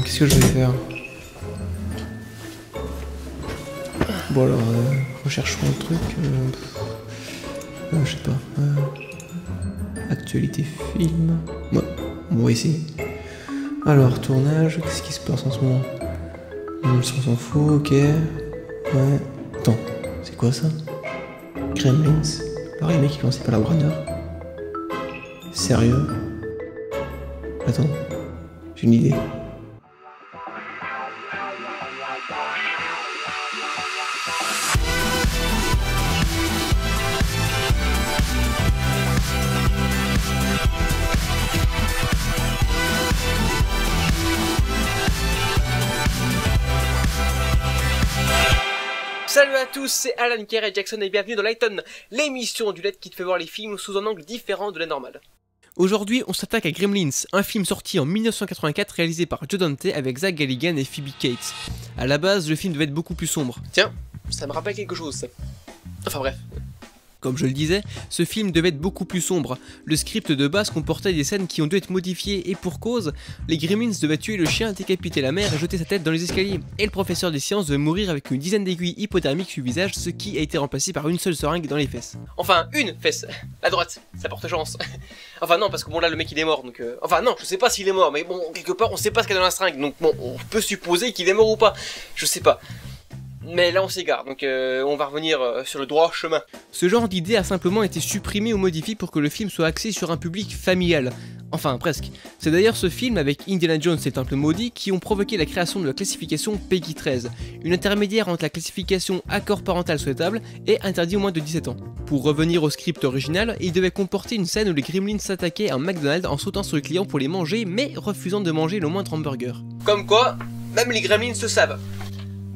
Qu'est-ce que je vais faire? Bon alors, recherchons le truc. Je sais pas. Actualité film. Ouais, on va essayer. Alors, tournage, qu'est-ce qui se passe en ce moment? Ça on s'en fout, ok. Ouais. Attends, c'est quoi ça? Gremlins. Pareil, mec, il est lancé par la Warner. Sérieux? Attends, j'ai une idée. Salut à tous, c'est Alan Kerr et Jackson et bienvenue dans Lighton, l'émission du LED qui te fait voir les films sous un angle différent de la normale. Aujourd'hui, on s'attaque à Gremlins, un film sorti en 1984 réalisé par Joe Dante avec Zach Galligan et Phoebe Cates. A la base, le film devait être beaucoup plus sombre. Tiens, ça me rappelle quelque chose ça. Enfin bref. Comme je le disais, ce film devait être beaucoup plus sombre. Le script de base comportait des scènes qui ont dû être modifiées et pour cause, les Gremlins devaient tuer le chien, décapiter la mère et jeter sa tête dans les escaliers. Et le professeur des sciences devait mourir avec une dizaine d'aiguilles hypodermiques sur le visage, ce qui a été remplacé par une seule seringue dans les fesses. Enfin, une fesse, la droite, ça porte chance. Enfin non, parce que bon là le mec il est mort, donc enfin non, je sais pas s'il est mort, mais bon, quelque part on sait pas ce qu'il y a dans la seringue, donc bon, on peut supposer qu'il est mort ou pas, je sais pas. Mais là on s'égare, donc on va revenir sur le droit chemin. Ce genre d'idée a simplement été supprimé ou modifié pour que le film soit axé sur un public familial. Enfin presque. C'est d'ailleurs ce film avec Indiana Jones et le Temple Maudit qui ont provoqué la création de la classification PEGI 13, une intermédiaire entre la classification accord parental souhaitable et interdit au moins de 17 ans. Pour revenir au script original, il devait comporter une scène où les Gremlins s'attaquaient à un McDonald's en sautant sur les clients pour les manger mais refusant de manger le moindre hamburger. Comme quoi, même les Gremlins se savent.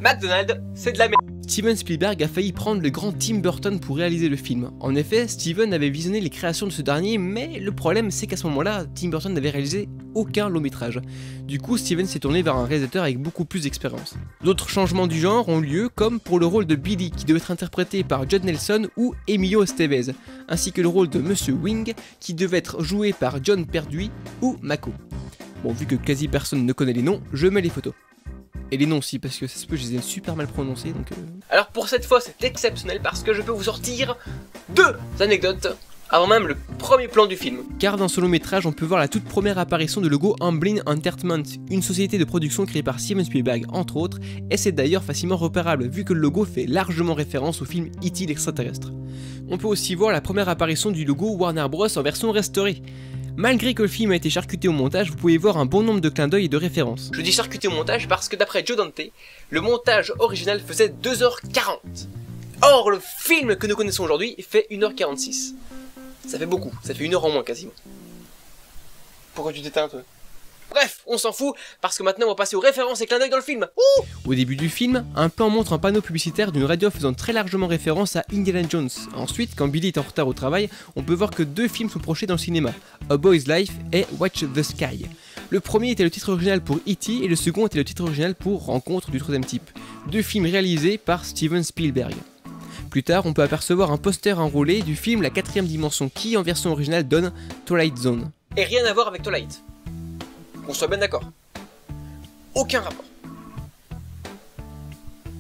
McDonald's, c'est de la merde. Steven Spielberg a failli prendre le grand Tim Burton pour réaliser le film. En effet, Steven avait visionné les créations de ce dernier, mais le problème c'est qu'à ce moment-là, Tim Burton n'avait réalisé aucun long métrage. Du coup, Steven s'est tourné vers un réalisateur avec beaucoup plus d'expérience. D'autres changements du genre ont lieu, comme pour le rôle de Billy qui devait être interprété par Judd Nelson ou Emilio Estevez, ainsi que le rôle de Monsieur Wing qui devait être joué par John Pertwee ou Mako. Bon, vu que quasi personne ne connaît les noms, je mets les photos. Et les noms aussi, parce que ça se peut, je les ai super mal prononcés, donc Alors pour cette fois, c'est exceptionnel parce que je peux vous sortir 2 anecdotes avant même le premier plan du film. Car dans ce long métrage, on peut voir la toute première apparition du logo Amblin Entertainment, une société de production créée par Steven Spielberg entre autres, et c'est d'ailleurs facilement repérable vu que le logo fait largement référence au film E.T. l'extraterrestre. On peut aussi voir la première apparition du logo Warner Bros en version restaurée. Malgré que le film a été charcuté au montage, vous pouvez voir un bon nombre de clins d'œil et de références. Je dis charcuté au montage parce que d'après Joe Dante, le montage original faisait 2h40. Or, le film que nous connaissons aujourd'hui fait 1h46. Ça fait beaucoup, ça fait 1 heure en moins quasiment. Pourquoi tu t'éteins toi ? Bref, on s'en fout, parce que maintenant on va passer aux références et clins d'œil dans le film. Au début du film, un plan montre un panneau publicitaire d'une radio faisant très largement référence à Indiana Jones. Ensuite, quand Billy est en retard au travail, on peut voir que 2 films sont projetés dans le cinéma, A Boy's Life et Watch the Sky. Le premier était le titre original pour E.T. et le second était le titre original pour Rencontre du troisième type. 2 films réalisés par Steven Spielberg. Plus tard, on peut apercevoir un poster enroulé du film La 4ème dimension qui, en version originale, donne Twilight Zone. Et rien à voir avec Twilight. On soit bien d'accord. Aucun rapport.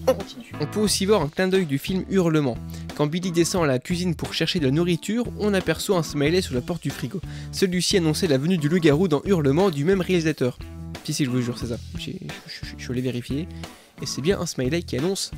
On continue. On peut aussi voir un clin d'œil du film Hurlement. Quand Billy descend à la cuisine pour chercher de la nourriture, on aperçoit un smiley sur la porte du frigo. Celui-ci annonçait la venue du loup-garou dans Hurlement du même réalisateur. Si, je vous jure, c'est ça. Je suis allé vérifier. Et c'est bien un smiley qui annonce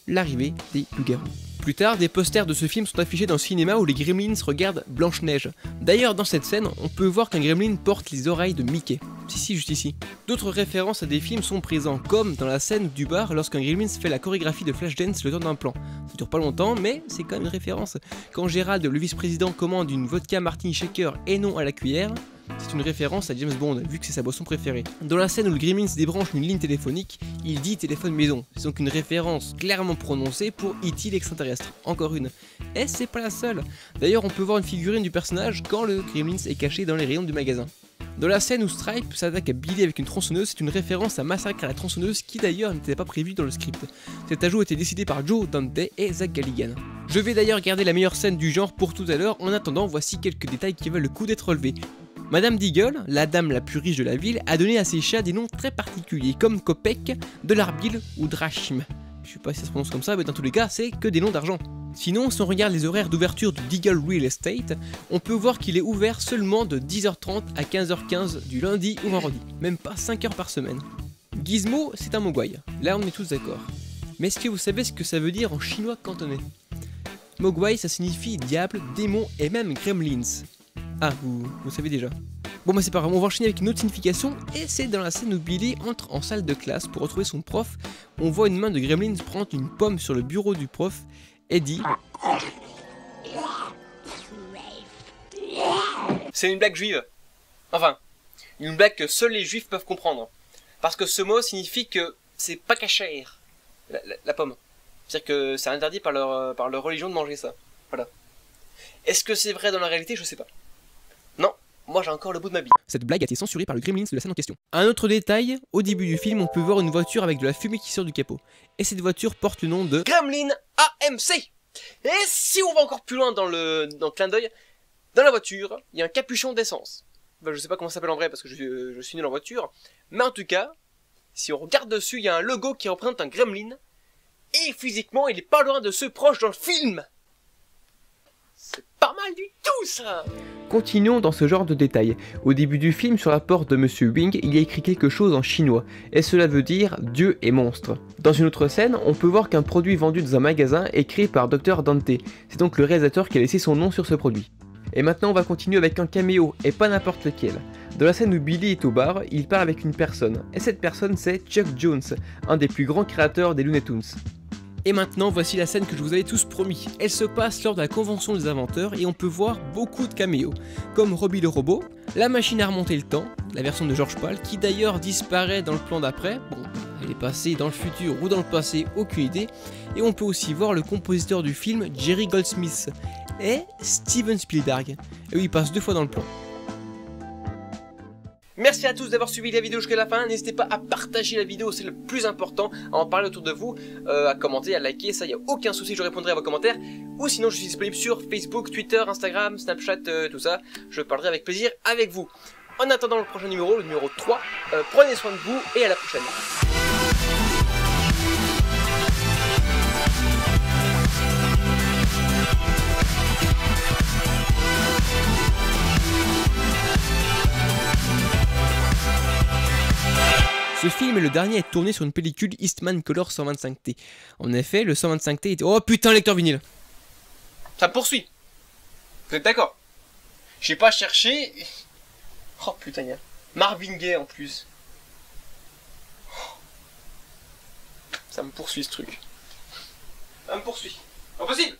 l'arrivée des loups-garous. Plus tard, des posters de ce film sont affichés dans le cinéma où les Gremlins regardent Blanche-Neige. D'ailleurs, dans cette scène, on peut voir qu'un Gremlin porte les oreilles de Mickey. Si, juste ici. D'autres références à des films sont présents, comme dans la scène du bar lorsqu'un Gremlins fait la chorégraphie de Flashdance le temps d'un plan. Ça dure pas longtemps, mais c'est quand même une référence. Quand Gérald, le vice-président, commande une vodka martini shaker et non à la cuillère, c'est une référence à James Bond, vu que c'est sa boisson préférée. Dans la scène où le Gremlins débranche une ligne téléphonique, il dit téléphone maison. C'est donc une référence clairement prononcée pour E.T. l'extraterrestre. Encore une. Et c'est pas la seule. D'ailleurs, on peut voir une figurine du personnage quand le Gremlins est caché dans les rayons du magasin. Dans la scène où Stripe s'attaque à Billy avec une tronçonneuse, c'est une référence à Massacre à la tronçonneuse qui d'ailleurs n'était pas prévu dans le script. Cet ajout était décidé par Joe Dante et Zach Galligan. Je vais d'ailleurs garder la meilleure scène du genre pour tout à l'heure, en attendant voici quelques détails qui valent le coup d'être relevés. Madame Deagle, la dame la plus riche de la ville, a donné à ses chats des noms très particuliers, comme Kopek, Dollarbill ou Drachme. Je sais pas si ça se prononce comme ça, mais dans tous les cas, c'est que des noms d'argent. Sinon, si on regarde les horaires d'ouverture du Deagle Real Estate, on peut voir qu'il est ouvert seulement de 10h30 à 15h15 du lundi au vendredi, même pas 5 heures par semaine. Gizmo, c'est un mogwai, là on est tous d'accord. Mais est-ce que vous savez ce que ça veut dire en chinois cantonais? Mogwai, ça signifie diable, démon et même gremlins. Ah, vous savez déjà. Bon bah c'est pas grave, on va enchaîner avec une autre signification, et c'est dans la scène où Billy entre en salle de classe pour retrouver son prof. On voit une main de gremlins prendre une pomme sur le bureau du prof, et dit... C'est une blague juive. Enfin, une blague que seuls les juifs peuvent comprendre. Parce que ce mot signifie que c'est pas cachère, la pomme. C'est-à-dire que c'est interdit par leur religion de manger ça. Voilà. Est-ce que c'est vrai dans la réalité? Je sais pas. Non, moi j'ai encore le bout de ma bille. Cette blague a été censurée par le Gremlins de la scène en question. Un autre détail, au début du film, on peut voir une voiture avec de la fumée qui sort du capot. Et cette voiture porte le nom de Gremlin AMC. Et si on va encore plus loin dans le clin d'œil, dans la voiture, il y a un capuchon d'essence. Ben, je sais pas comment ça s'appelle en vrai parce que je suis nul en voiture. Mais en tout cas, si on regarde dessus, il y a un logo qui représente un gremlin. Et physiquement, il est pas loin de ceux proches dans le film. C'est pas mal du tout ça. Continuons dans ce genre de détails. Au début du film, sur la porte de Monsieur Wing, il y a écrit quelque chose en chinois, et cela veut dire Dieu et monstre. Dans une autre scène, on peut voir qu'un produit vendu dans un magasin est créé par Dr Dante. C'est donc le réalisateur qui a laissé son nom sur ce produit. Et maintenant on va continuer avec un caméo, et pas n'importe lequel. Dans la scène où Billy est au bar, il parle avec une personne, et cette personne c'est Chuck Jones, un des plus grands créateurs des Looney Tunes. Et maintenant, voici la scène que je vous avais tous promis. Elle se passe lors de la convention des inventeurs et on peut voir beaucoup de caméos, comme Robbie le robot, la machine à remonter le temps, la version de George Pal, qui d'ailleurs disparaît dans le plan d'après. Bon, elle est passée dans le futur ou dans le passé, aucune idée. Et on peut aussi voir le compositeur du film, Jerry Goldsmith, et Steven Spielberg. Et oui, il passe 2 fois dans le plan. Merci à tous d'avoir suivi la vidéo jusqu'à la fin, n'hésitez pas à partager la vidéo, c'est le plus important, à en parler autour de vous, à commenter, à liker, ça y a aucun souci, je répondrai à vos commentaires, ou sinon je suis disponible sur Facebook, Twitter, Instagram, Snapchat, tout ça, je parlerai avec plaisir avec vous. En attendant le prochain numéro, le numéro 3, prenez soin de vous et à la prochaine. Ce film est le dernier à être tourné sur une pellicule Eastman Color 125T. En effet, le 125T était... Oh putain, lecteur vinyle. Ça me poursuit. Vous êtes d'accord? J'ai pas cherché... Oh putain, il y a Marvin Gaye en plus. Ça me poursuit ce truc. Ça me poursuit. Impossible.